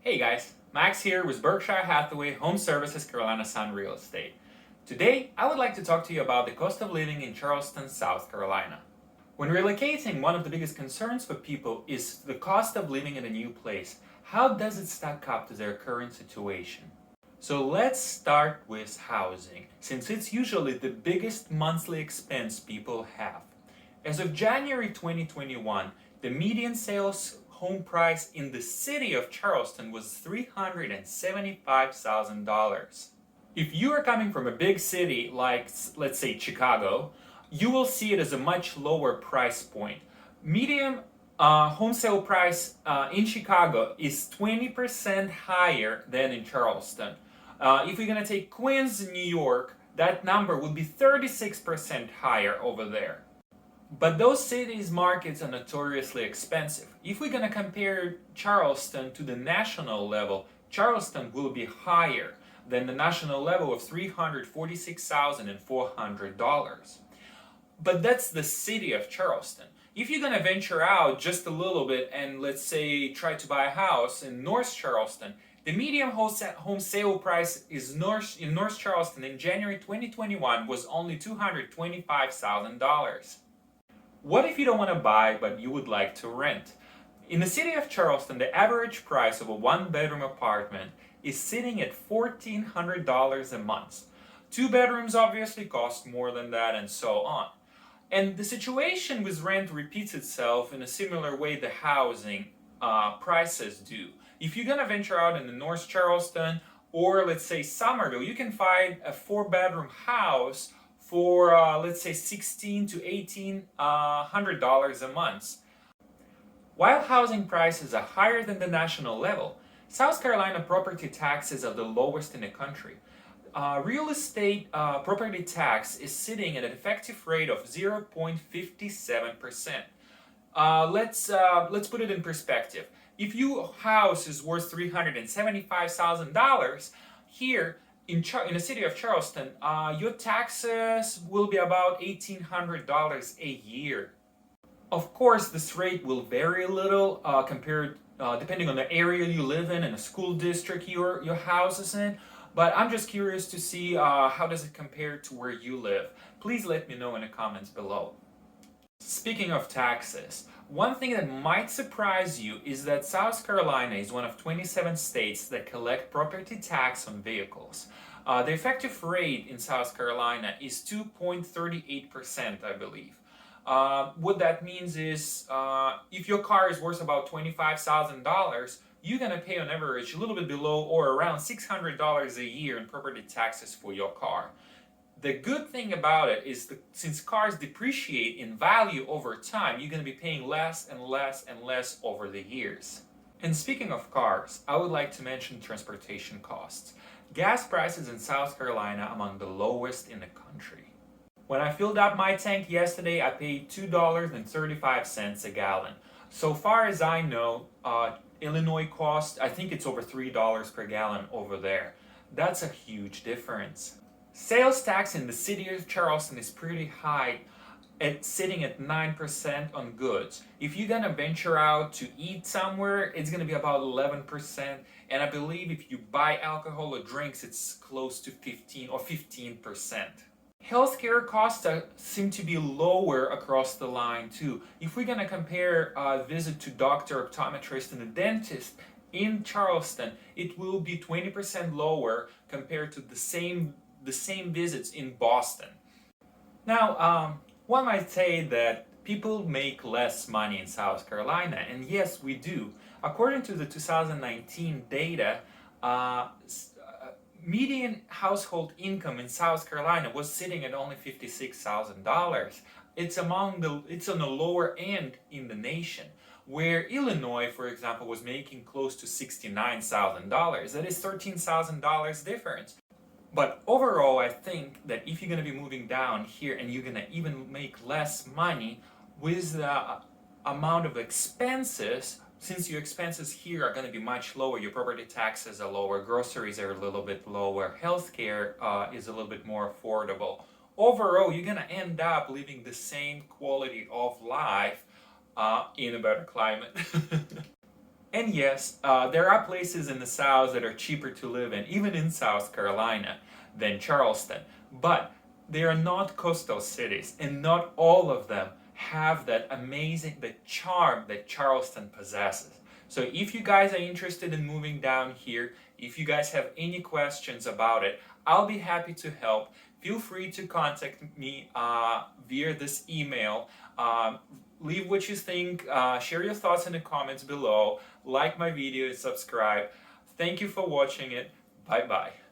Hey guys, Max here with Berkshire Hathaway Home Services Carolina Sun Real Estate. Today, I would like to talk to you about the cost of living in Charleston, South Carolina. When relocating, one of the biggest concerns for people is the cost of living in a new place. How does it stack up to their current situation? So let's start with housing, since it's usually the biggest monthly expense people have. As of January 2021, the median sales home price in the city of Charleston was $375,000. If you are coming from a big city like, let's say, Chicago, you will see it as a much lower price point. Median home sale price in Chicago is 20% higher than in Charleston. If we're going to take Queens, New York, that number would be 36% higher over there. But those cities' markets are notoriously expensive. If we're going to compare Charleston to the national level, Charleston will be higher than the national level of $346,400. But that's the city of Charleston. If you're going to venture out just a little bit and, let's say, try to buy a house in North Charleston, the median home sale price in North Charleston in January 2021 was only $225,000. What if you don't want to buy but you would like to rent? In the city of Charleston, the average price of a one-bedroom apartment is sitting at $1,400 a month. Two bedrooms obviously cost more than that, and so on. And the situation with rent repeats itself in a similar way the housing prices do. If you're going to venture out in the North Charleston or, let's say, Somerville, you can find a four-bedroom house for let's say $1,600 to $1,800 a month. While housing prices are higher than the national level, South Carolina property taxes are the lowest in the country. Real estate property tax is sitting at an effective rate of 0.57%. Let's put it in perspective. If your house is worth $375,000, here in the city of Charleston, your taxes will be about $1,800 a year. Of course, this rate will vary a little depending on the area you live in and the school district your house is in. But I'm just curious to see how does it compare to where you live. Please let me know in the comments below. Speaking of taxes, one thing that might surprise you is that South Carolina is one of 27 states that collect property tax on vehicles. The effective rate in South Carolina is 2.38%, I believe. What that means is if your car is worth about $25,000, you're going to pay on average a little bit below or around $600 a year in property taxes for your car. The good thing about it is that since cars depreciate in value over time, you're going to be paying less and less and less over the years. And speaking of cars, I would like to mention transportation costs. Gas prices in South Carolina are among the lowest in the country. When I filled up my tank yesterday, I paid $2.35 a gallon. So far as I know, Illinois cost, I think it's over $3 per gallon over there. That's a huge difference. Sales tax in the city of Charleston is pretty high, sitting at 9% on goods. If you're gonna venture out to eat somewhere, it's gonna be about 11%, and I believe if you buy alcohol or drinks, it's close to 15%. Healthcare costs seem to be lower across the line too. If we're gonna compare a visit to doctor, optometrist, and a dentist in Charleston, it will be 20% lower compared to the same visits in Boston. Now, one might say that people make less money in South Carolina, and yes, we do. According to the 2019 data, median household income in South Carolina was sitting at only $56,000. It's on the lower end in the nation, where Illinois, for example, was making close to $69,000. That is $13,000 difference. But overall, I think that if you're going to be moving down here and you're going to even make less money with the amount of expenses, since your expenses here are going to be much lower, your property taxes are lower, groceries are a little bit lower, healthcare is a little bit more affordable. Overall, you're going to end up living the same quality of life in a better climate. And yes, there are places in the South that are cheaper to live in, even in South Carolina, than Charleston. But they are not coastal cities, and not all of them have that amazing, the charm that Charleston possesses. So if you guys are interested in moving down here, if you guys have any questions about it, I'll be happy to help. Feel free to contact me via this email. Leave what you think, share your thoughts in the comments below, like my video, subscribe. Thank you for watching it. Bye bye.